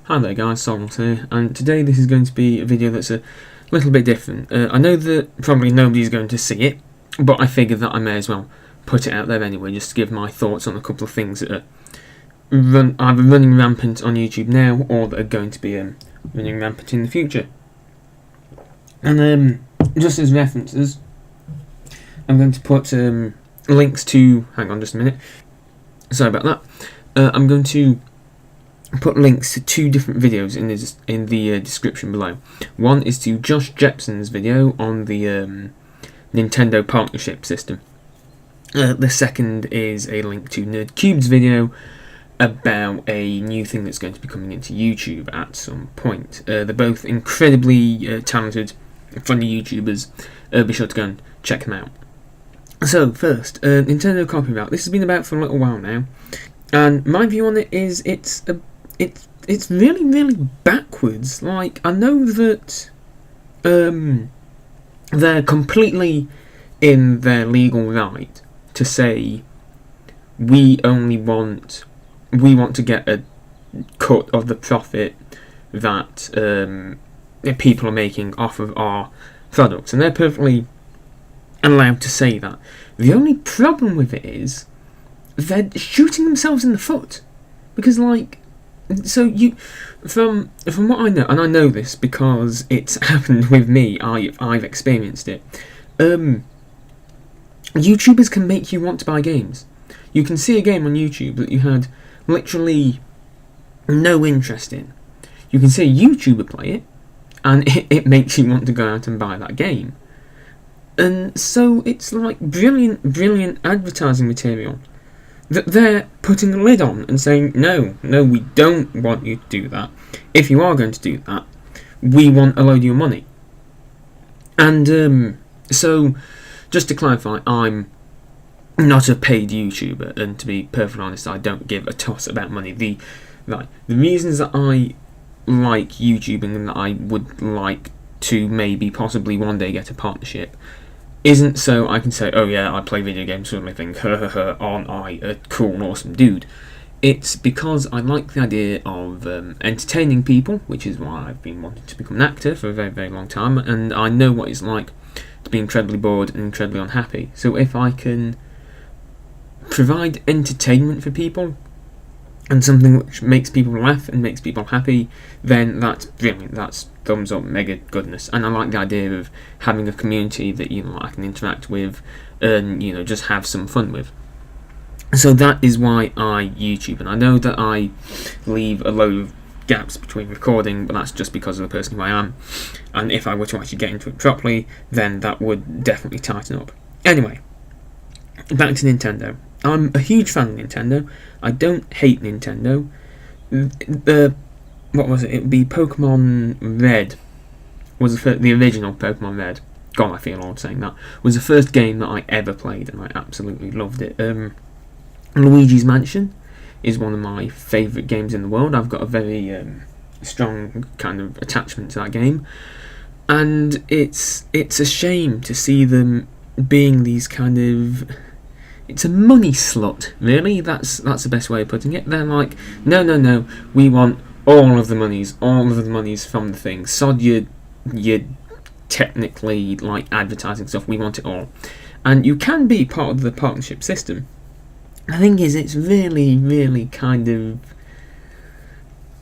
Hi there guys, Solomon here, and today this is going to be a video that's a little bit different. I know that probably nobody's going to see it, but I figured that I may as well put it out there anyway, just to give my thoughts on a couple of things that are either running rampant on YouTube now, or that are going to be running rampant in the future. And just as references, I'm going to put links to, hang on just a minute, sorry about that, I'm going to put links to two different videos in the description below. One is to Josh Jepson's video on the Nintendo partnership system. The second is a link to NerdCube's video about a new thing that's going to be coming into YouTube at some point. They're both incredibly talented, funny YouTubers. Be sure to go and check them out. So first, Nintendo copyright. This has been about for a little while now, and my view on it is it's really, really backwards. Like, I know that they're completely in their legal right to say we want to get a cut of the profit that people are making off of our products, and they're perfectly allowed to say that. The only problem with it is they're shooting themselves in the foot, because so you, from what I know, and I know this because it's happened with me, I've experienced it. YouTubers can make you want to buy games. You can see a game on YouTube that you had literally no interest in. You can see a YouTuber play it, and it makes you want to go out and buy that game. And so it's like brilliant advertising material that they're putting a lid on and saying, no, we don't want you to do that. If you are going to do that, we want a load of your money. And so, just to clarify, I'm not a paid YouTuber, and to be perfectly honest, I don't give a toss about money. The reasons that I like YouTubing and that I would like to maybe possibly one day get a partnership isn't so I can say, oh yeah, I play video games for a living, aren't I a cool, awesome dude? It's because I like the idea of entertaining people, which is why I've been wanting to become an actor for a very, very long time, and I know what it's like to be incredibly bored and incredibly unhappy. So if I can provide entertainment for people, and something which makes people laugh and makes people happy, then that's brilliant. That's thumbs up, mega goodness. And I like the idea of having a community that I can interact with and just have some fun with. So that is why I YouTube, and I know that I leave a load of gaps between recording, but that's just because of the person who I am. And if I were to actually get into it properly, then that would definitely tighten up. Anyway, back to Nintendo. I'm a huge fan of Nintendo. I don't hate Nintendo. What was it? It would be Pokemon Red. Was the original Pokemon Red. God, I feel old saying that. Was the first game that I ever played, and I absolutely loved it. Luigi's Mansion is one of my favourite games in the world. I've got a very strong kind of attachment to that game, and it's a shame to see them being these kind of. It's a money slut, really. That's the best way of putting it. They're like, no, we want all of the monies from the thing. Sod your technically advertising stuff. We want it all, and you can be part of the partnership system. The thing is, it's really, really kind of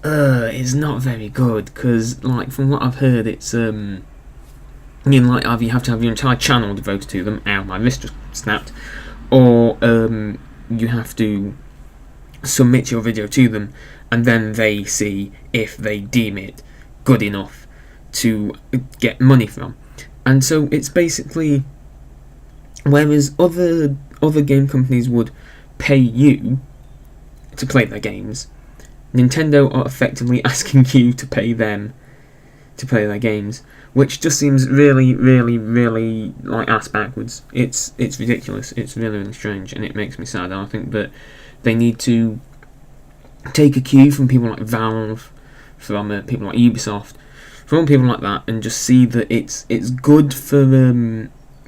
it's not very good, because from what I've heard, it's either you have to have your entire channel devoted to them. Ow, my wrist just snapped. Or you have to submit your video to them, and then they see if they deem it good enough to get money from. And so it's basically, whereas other game companies would pay you to play their games, Nintendo are effectively asking you to pay them to play their games, which just seems really, really, really ass backwards. It's ridiculous. It's really, really strange, and it makes me sad. I think that they need to take a cue from people like Valve, from people like Ubisoft, from people like that, and just see that it's good for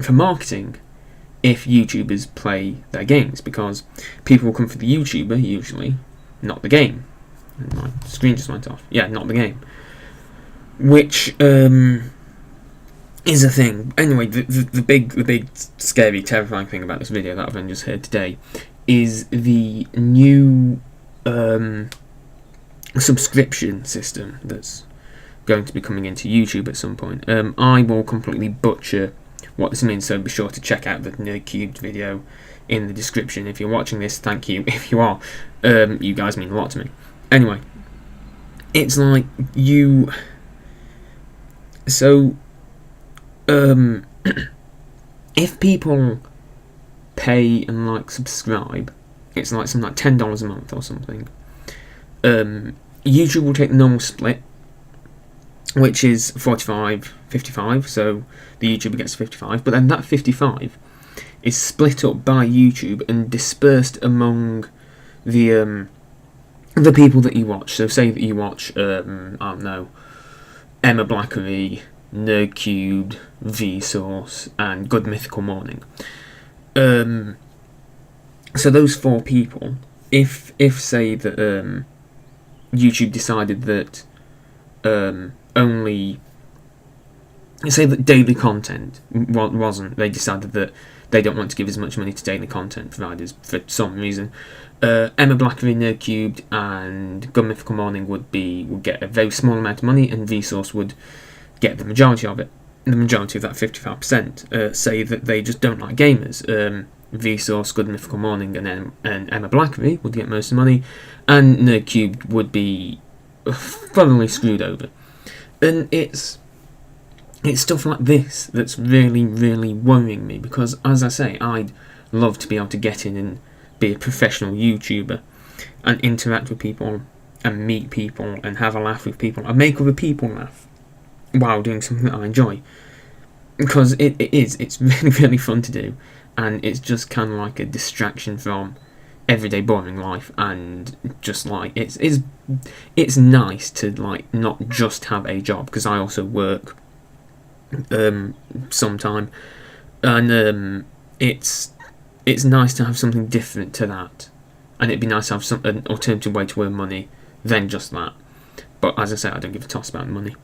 marketing if YouTubers play their games, because people will come for the YouTuber usually, not the game. And my screen just went off. Yeah, not the game. Which is a thing. Anyway, the big, scary, terrifying thing about this video that I've only just heard today is the new subscription system that's going to be coming into YouTube at some point. I will completely butcher what this means, so be sure to check out the NerdCubed video in the description. If you're watching this, thank you. If you are, you guys mean a lot to me. Anyway, it's like you... So, if people pay and like subscribe, it's like something like $10 a month or something. YouTube will take the normal split, which is 45-55, so the YouTuber gets 55, but then that 55 is split up by YouTube and dispersed among the people that you watch. So say that you watch, I don't know, Emma Blackery, NerdCubed, Vsauce, and Good Mythical Morning. So those 4 people, if say that YouTube decided that only, say that daily content wasn't, they decided that they don't want to give as much money to daily content providers for some reason, Emma Blackery, NerdCubed, and Good Mythical Morning would get a very small amount of money, and Vsauce would get the majority of it, the majority of that 55%. Say that they just don't like gamers. Vsauce, Good Mythical Morning, and Emma Blackery would get most of the money, and NerdCubed would be thoroughly screwed over. And it's stuff like this that's really, really worrying me, because, as I say, I'd love to be able to get in and be a professional YouTuber and interact with people and meet people and have a laugh with people and make other people laugh while doing something that I enjoy. Because it's really, really fun to do, and it's just kind of like a distraction from everyday boring life, and just like it's nice to like not just have a job, because I also work sometime, and it's nice to have something different to that, and it'd be nice to have an alternative way to earn money than just that. But as I say, I don't give a toss about money.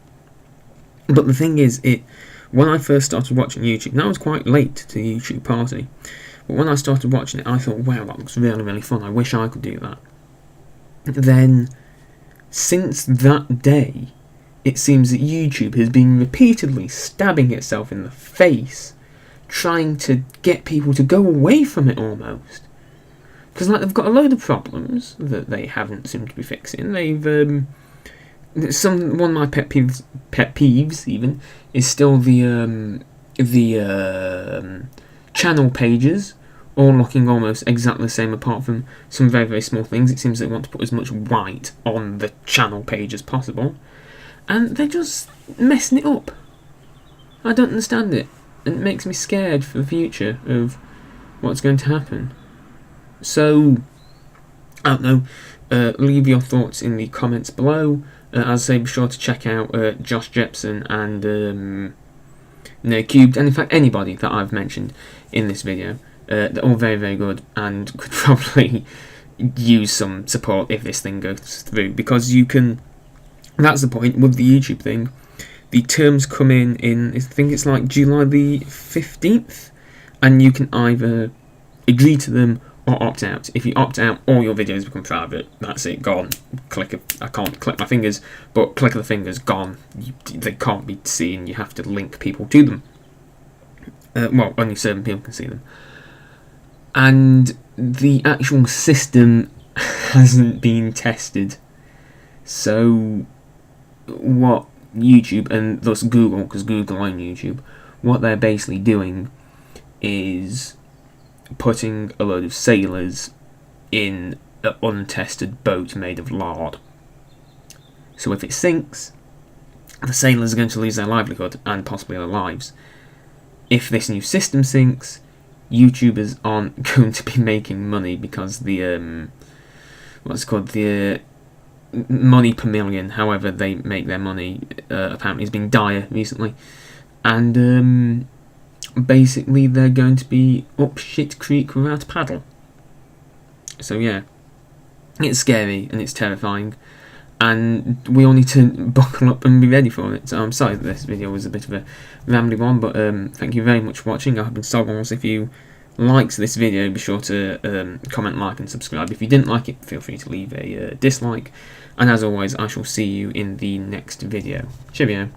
But the thing is, when I first started watching YouTube, and I was quite late to the YouTube party, but when I started watching it, I thought, wow, that looks really, really fun. I wish I could do that. Then, since that day, it seems that YouTube has been repeatedly stabbing itself in the face, trying to get people to go away from it almost. Because like they've got a load of problems that they haven't seemed to be fixing. They've one of my pet peeves even is still the channel pages, all looking almost exactly the same, apart from some very, very small things. It seems they want to put as much white on the channel page as possible, and they're just messing it up. I don't understand it, and it makes me scared for the future of what's going to happen. So, I don't know, leave your thoughts in the comments below. As I say, be sure to check out Josh Jepson and NerdCubed, and in fact anybody that I've mentioned in this video. They're all very, very good, and could probably use some support if this thing goes through, because you can, that's the point with the YouTube thing, the terms come in I think it's like July the 15th, and you can either agree to them or opt out. If you opt out, all your videos become private. That's it, gone. I can't click my fingers, but click of the fingers, gone. They can't be seen. You have to link people to them. Well, only certain people can see them. And the actual system hasn't been tested. So, what YouTube, and thus Google, because Google own YouTube, what they're basically doing is putting a load of sailors in an untested boat made of lard. So if it sinks, the sailors are going to lose their livelihood and possibly their lives. If this new system sinks, YouTubers aren't going to be making money, because the what's it called, the money per million, however they make their money, apparently has been dire recently, and basically they're going to be up shit creek without a paddle. So yeah, it's scary and it's terrifying, and we all need to buckle up and be ready for it. So I'm sorry that this video was a bit of a rambly one, but thank you very much for watching. I have been Soggles. If you liked this video, be sure to comment, like and subscribe. If you didn't like it, feel free to leave a dislike, and as always, I shall see you in the next video. Cheerio.